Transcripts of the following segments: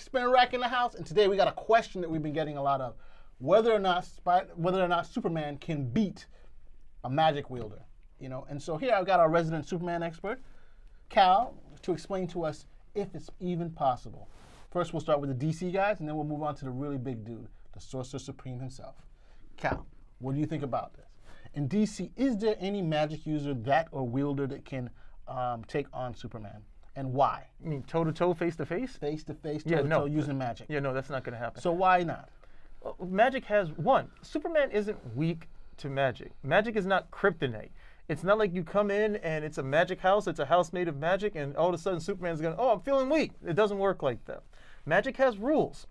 Spin Rack in the house, and today we got a question that we've been getting a lot of: whether or not Superman can beat a magic wielder. And so here I've got our resident Superman expert, Cal, to explain to us if it's even possible. First, we'll start with the DC guys, and then we'll move on to the really big dude, the Sorcerer Supreme himself. Cal, what do you think about this? In DC, is there any magic user or wielder that can take on Superman? And why? You mean toe-to-toe, face-to-face? Face-to-face, toe-to-toe, using magic. Yeah, no, that's not going to happen. So why not? Well, magic has, Superman isn't weak to magic. Magic is not kryptonite. It's not like you come in and it's a magic house, it's a house made of magic, and all of a sudden Superman's going, I'm feeling weak. It doesn't work like that. Magic has rules.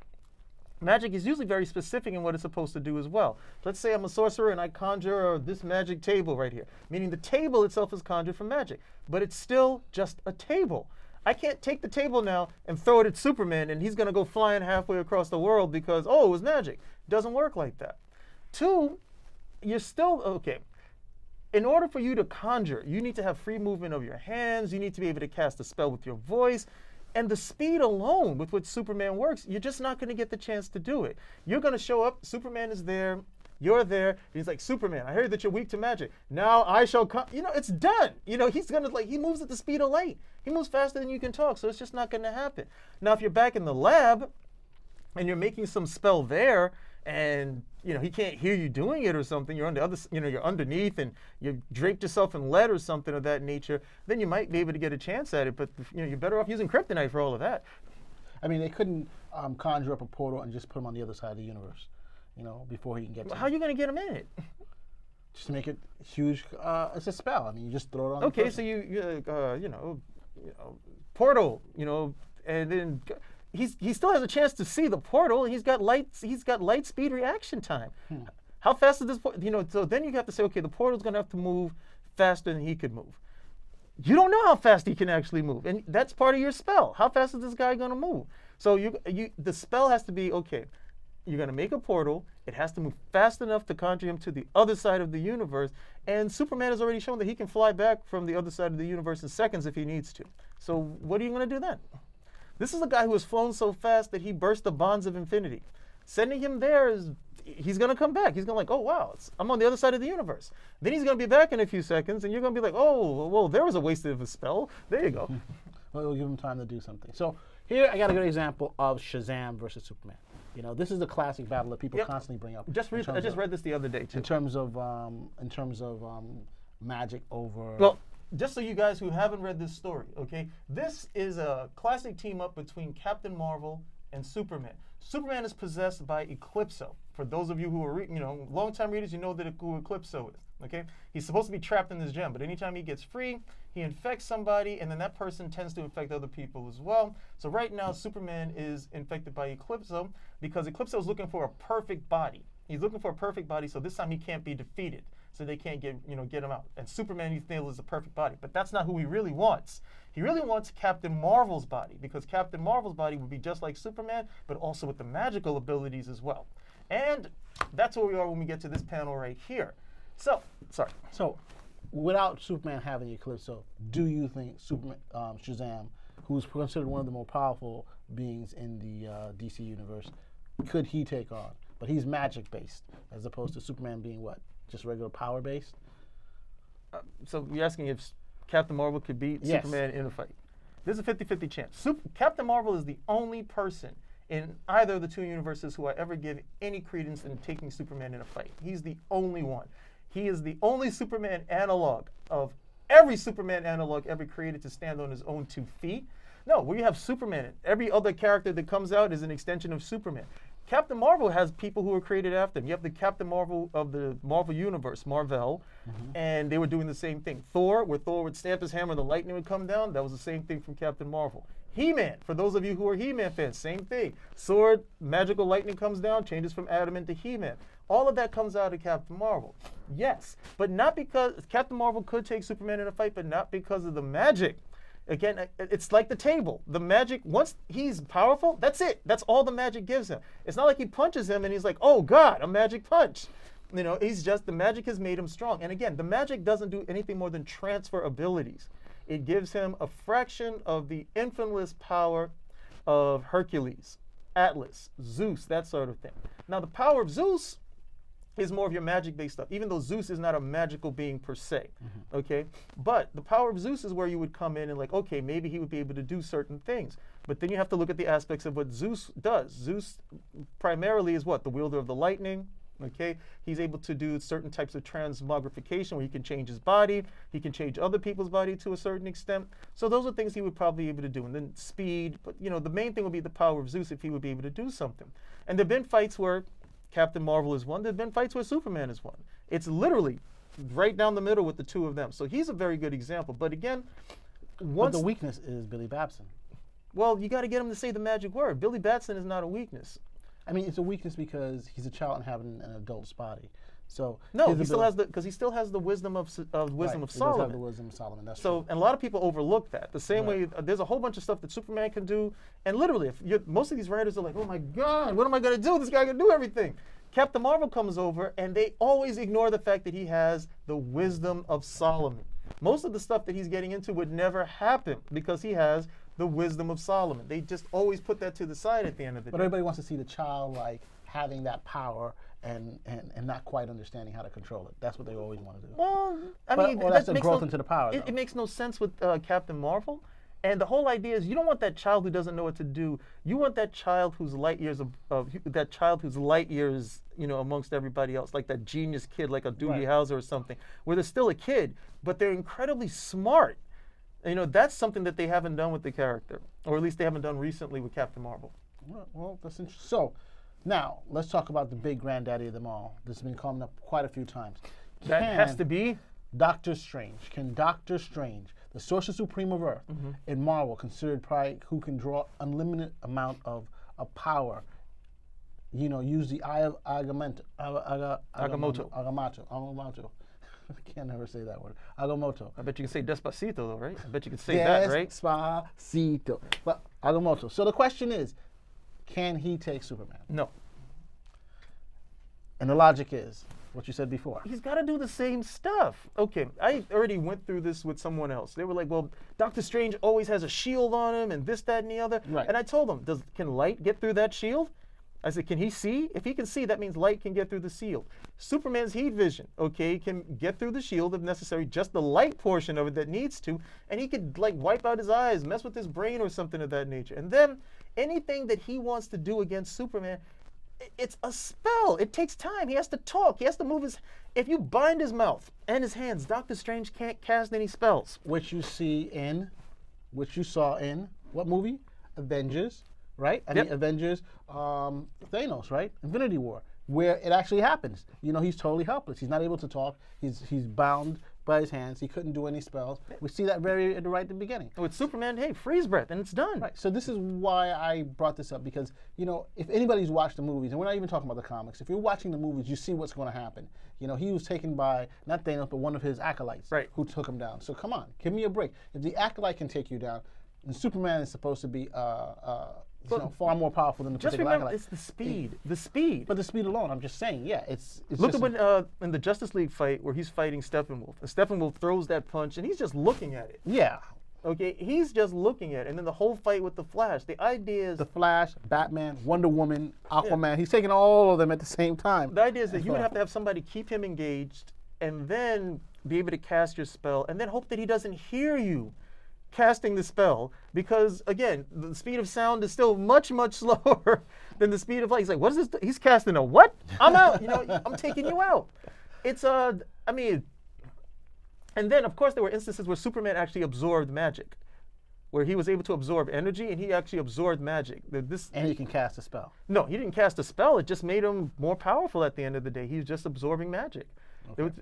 Magic is usually very specific in what it's supposed to do as well. Let's say I'm a sorcerer and I conjure this magic table right here, meaning the table itself is conjured from magic, but it's still just a table. I can't take the table now and throw it at Superman and he's going to go flying halfway across the world because, it was magic. It doesn't work like that. Two, you're still, okay, in order for you to conjure, you need to have free movement of your hands, you need to be able to cast a spell with your voice, and the speed alone with which Superman works, you're just not going to get the chance to do it. You're going to show up, Superman is there, you're there, he's like, Superman, I heard that you're weak to magic. Now I shall come. It's done. He's going to, he moves at the speed of light. He moves faster than you can talk, so it's just not going to happen. Now, if you're back in the lab and you're making some spell there, and he can't hear you doing it or something, you're on the other, you're underneath and you draped yourself in lead or something of that nature, then you might be able to get a chance at it, but you're better off using kryptonite for all of that. I mean, they couldn't conjure up a portal and just put him on the other side of the universe, before he can get to How are you going to get him in it? Just to make it huge, it's a spell. I mean, you just throw it on Okay, the so portal, and then he still has a chance to see the portal. He's got light speed reaction time. How fast is this portal? So then you have to say, okay, the portal's going to have to move faster than he could move. You don't know how fast he can actually move, and that's part of your spell. How fast is this guy going to move? So the spell has to be, okay, you're going to make a portal. It has to move fast enough to conjure him to the other side of the universe, and Superman has already shown that he can fly back from the other side of the universe in seconds if he needs to. So what are you going to do then? This is a guy who has flown so fast that he burst the bonds of infinity. Sending him there he's going to come back. He's going to wow, I'm on the other side of the universe. Then he's going to be back in a few seconds, and you're going to be like, well, there was a waste of a spell. There you go. Well, we'll give him time to do something. So here I got a good example of Shazam versus Superman. This is the classic battle that people constantly bring up. I just read this the other day, too. In terms of magic over... Well, just so you guys who haven't read this story, okay, this is a classic team up between Captain Marvel and Superman. Superman is possessed by Eclipso. For those of you who are, long-time readers, you know who Eclipso is, okay? He's supposed to be trapped in this gem, but anytime he gets free, he infects somebody, and then that person tends to infect other people as well. So right now, Superman is infected by Eclipso because Eclipso is looking for a perfect body. He's looking for a perfect body, so this time he can't be defeated. So they can't get him out. And Superman, he feels, is a perfect body. But that's not who he really wants. He really wants Captain Marvel's body, because Captain Marvel's body would be just like Superman, but also with the magical abilities as well. And that's where we are when we get to this panel right here. So, without Superman having Eclipso, do you think Shazam, who's considered one of the more powerful beings in the DC universe, could he take on? But he's magic-based, as opposed to Superman being what? Just regular power-based? So you're asking if Captain Marvel could beat Superman in a fight. There's a 50-50 chance. Captain Marvel is the only person in either of the two universes who I ever give any credence in taking Superman in a fight. He's the only one. He is the only Superman analog of every Superman analog ever created to stand on his own 2 feet. No, we have Superman. Every other character that comes out is an extension of Superman. Captain Marvel has people who were created after him. You have the Captain Marvel of the Marvel Universe, Marvel, and they were doing the same thing. Thor, where Thor would stamp his hammer and the lightning would come down, that was the same thing from Captain Marvel. He-Man, for those of you who are He-Man fans, same thing. Sword, magical lightning comes down, changes from Adamant to He-Man. All of that comes out of Captain Marvel. Yes, but not because Captain Marvel could take Superman in a fight, but not because of the magic. Again, it's like the table. The magic, once he's powerful, that's it. That's all the magic gives him. It's not like he punches him and he's like, oh God, a magic punch. He's just, the magic has made him strong. And again, the magic doesn't do anything more than transfer abilities. It gives him a fraction of the infiniteless power of Hercules. Atlas, Zeus, that sort of thing. Now, the power of Zeus is more of your magic-based stuff, even though Zeus is not a magical being per se, okay? But the power of Zeus is where you would come in and like, okay, maybe he would be able to do certain things. But then you have to look at the aspects of what Zeus does. Zeus primarily is what? The wielder of the lightning, okay? He's able to do certain types of transmogrification where he can change his body, he can change other people's body to a certain extent. So those are things he would probably be able to do. And then speed, but you know, the main thing would be the power of Zeus if he would be able to do something. And there have been fights where Captain Marvel is one. There have been fights where Superman is one. It's literally right down the middle with the two of them. So he's a very good example. But again, But once the weakness is Billy Batson. well, you got to get him to say the magic word. Billy Batson is not a weakness. I mean, it's a weakness because he's a child and having an adult's body. So No, his he still ability- has because he still has the wisdom of right, of he does have Solomon. the wisdom of Solomon. That's So, true. and a lot of people overlook that. The same Right. way, there's a whole bunch of stuff that Superman can do. And literally, if you're, most of these writers are like, oh my God, what am I going to do? This guy can do everything. Captain Marvel comes over, and they always ignore the fact that he has the wisdom of Solomon. Most of the stuff that he's getting into would never happen because he has the wisdom of Solomon. They just always put that to the side at the end of the But day. everybody wants to see the child like having that power and not quite understanding how to control it. That's what they always want to do. Well, I But- mean, well, that that's the makes growth no, into the power, It though. makes no sense with Captain Marvel. And the whole idea is you don't want that child who doesn't know what to do. You want that child who's light years that child who's light years, you know, amongst everybody else, like that genius kid, like a Doogie Right. Howser or something, where they're still a kid, but they're incredibly smart. And, you know, that's something that they haven't done with the character, or at least they haven't done recently with Captain Marvel. Well, that's interesting. So, now let's talk about the big granddaddy of them all. This has been coming up quite a few times. That has Can to be. Doctor Strange. Can Doctor Strange, the Sorcerer Supreme of Earth, in Marvel, considered probably who can draw unlimited amount of power, you know, use the Eye of Agamotto. Agamotto. I can't never say that word. Agamotto. I bet you can say Despacito, though, right? I bet you can say that, right? Despacito. But Agamotto. So the question is, can he take Superman? No. And the logic is what you said before. He's got to do the same stuff. Okay, I already went through this with someone else. They were like, well, Doctor Strange always has a shield on him and this, that, and the other. Right. And I told them, can light get through that shield? I said, can he see? If he can see, that means light can get through the shield. Superman's heat vision, okay, can get through the shield if necessary, just the light portion of it that needs to, and he could like wipe out his eyes, mess with his brain or something of that nature. And then anything that he wants to do against Superman, it's a spell. It takes time. He has to talk. He has to move his. If you bind his mouth and his hands, Doctor Strange can't cast any spells. Which you saw in what movie? Avengers, right? I Yep. mean, Avengers, Thanos, right? Infinity War, where it actually happens. You know, he's totally helpless. He's not able to talk. He's bound by his hands. He couldn't do any spells. We see that right at the beginning. With Superman, hey, freeze breath, and it's done. Right. So this is why I brought this up because, you know, if anybody's watched the movies, and we're not even talking about the comics, if you're watching the movies, you see what's going to happen. You know, he was taken by, not Thanos, but one of his acolytes Right. who took him down. So come on, give me a break. If the acolyte can take you down, and Superman is supposed to be you know, far more powerful than the Just particular remember, acolyte. it's the speed. The speed. But the speed alone, I'm just saying, yeah, it's Look just at when in the Justice League fight where he's fighting Steppenwolf, and Steppenwolf throws that punch, and he's just looking at it. yeah. Okay, he's just looking at it, and then the whole fight with the Flash. The idea is The Flash, Batman, Wonder Woman, Aquaman, he's taking all of them at the same time. the idea is that That's you would all. have to have somebody keep him engaged, and then be able to cast your spell, and then hope that he doesn't hear you casting the spell, because again, the speed of sound is still much, much slower than the speed of light. He's like, what is this? He's casting a what? I'm out. You know, I'm taking you out. It's I mean, and then of course there were instances where Superman actually absorbed magic, where he was able to absorb energy and he actually absorbed magic. And he can cast a spell. No, he didn't cast a spell. It just made him more powerful at the end of the day. He was just absorbing magic.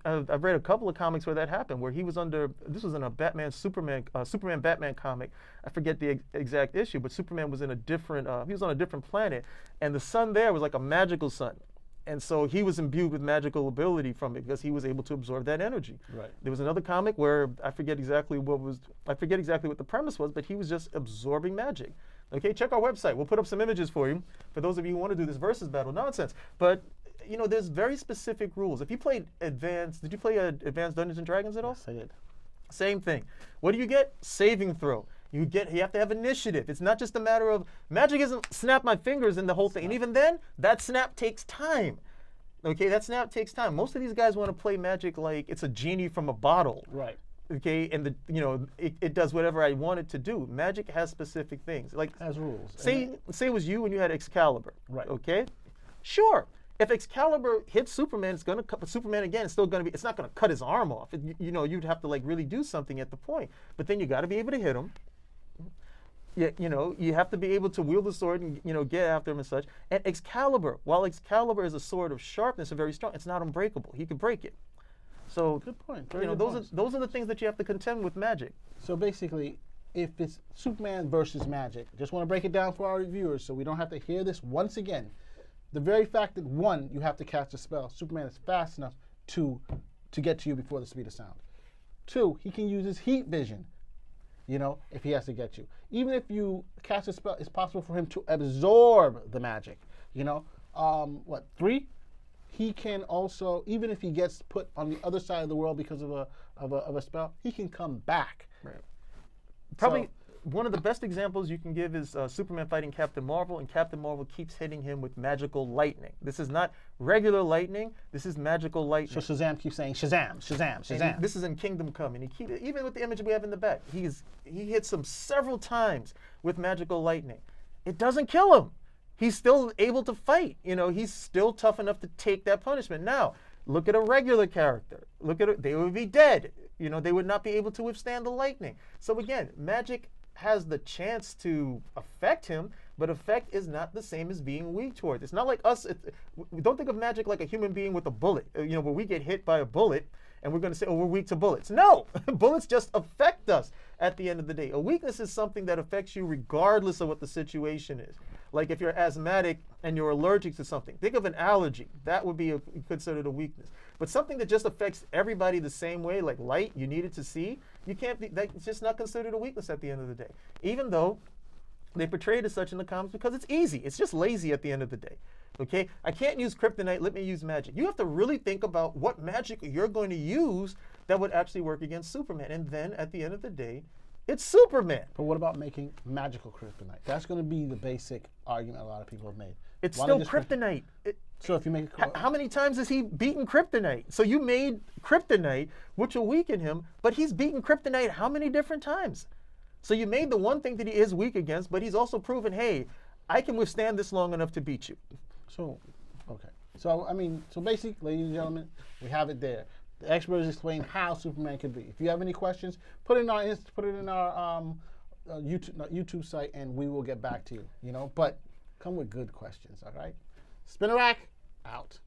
I've read a couple of comics where that happened, where he was under. This was in a Superman Batman comic. I forget the exact issue, but Superman was in a different. He was on a different planet, and the sun there was like a magical sun, and so he was imbued with magical ability from it because he was able to absorb that energy. Right. There was another comic where I forget exactly what the premise was, but he was just absorbing magic. Okay, check our website. We'll put up some images for you for those of you who want to do this versus battle nonsense. But you know, there's very specific rules. If you played Advanced, did you play Advanced Dungeons and Dragons at all? Yes, I did. Same thing. What do you get? Saving throw. You have to have initiative. It's not just a matter of magic isn't snap my fingers and the whole thing. And even then, that snap takes time. Okay, that snap takes time. Most of these guys want to play magic like it's a genie from a bottle. Right. Okay, and it does whatever I want it to do. Magic has specific things. Like Has rules. say it was you and you had Excalibur. Right. Okay, sure. If Excalibur hits Superman, it's gonna cut Superman again. It's still gonna be. It's not gonna cut his arm off. You'd have to like really do something at the point. But then you got to be able to hit him. You have to be able to wield the sword and get after him and such. And Excalibur, while Excalibur is a sword of sharpness and very strong, it's not unbreakable. He could break it. So Good point. Very good those points. are the things that you have to contend with magic. So basically, if it's Superman versus magic, just want to break it down for our viewers so we don't have to hear this once again. The very fact that one, you have to cast a spell. Superman is fast enough to get to you before the speed of sound. Two, he can use his heat vision, if he has to get you. Even if you cast a spell, it's possible for him to absorb the magic. Three, he can also, even if he gets put on the other side of the world because of a spell, he can come back. Right. Probably one of the best examples you can give is Superman fighting Captain Marvel, and Captain Marvel keeps hitting him with magical lightning. This is not regular lightning. This is magical lightning. So Shazam keeps saying Shazam, Shazam, Shazam. And this is in Kingdom Come, and even with the image we have in the back, he hits him several times with magical lightning. It doesn't kill him. He's still able to fight. He's still tough enough to take that punishment. Now, look at a regular character. They would be dead. They would not be able to withstand the lightning. So again, magic has the chance to affect him, but affect is not the same as being weak towards. It's not like us. We don't think of magic like a human being with a bullet. Where we get hit by a bullet and we're going to say, oh, we're weak to bullets. No, bullets just affect us at the end of the day. A weakness is something that affects you regardless of what the situation is. Like if you're asthmatic and you're allergic to something, think of an allergy. That would be considered a weakness. But something that just affects everybody the same way, like light, you need it to see, that's just not considered a weakness at the end of the day. Even though they portray it as such in the comics because it's easy. It's just lazy at the end of the day. Okay? I can't use kryptonite, let me use magic. You have to really think about what magic you're going to use that would actually work against Superman. And then at the end of the day, it's Superman. But what about making magical kryptonite? That's going to be the basic argument a lot of people have made. It's still kryptonite. So if you make it, how many times has he beaten kryptonite? So you made kryptonite, which will weaken him, but he's beaten kryptonite how many different times? So you made the one thing that he is weak against, but he's also proven, hey, I can withstand this long enough to beat you. So, okay. So basically, ladies and gentlemen, we have it there. The experts explain how Superman could be. If you have any questions, put it in our YouTube site, and we will get back to you. But come with good questions. All right. Spinnerack out.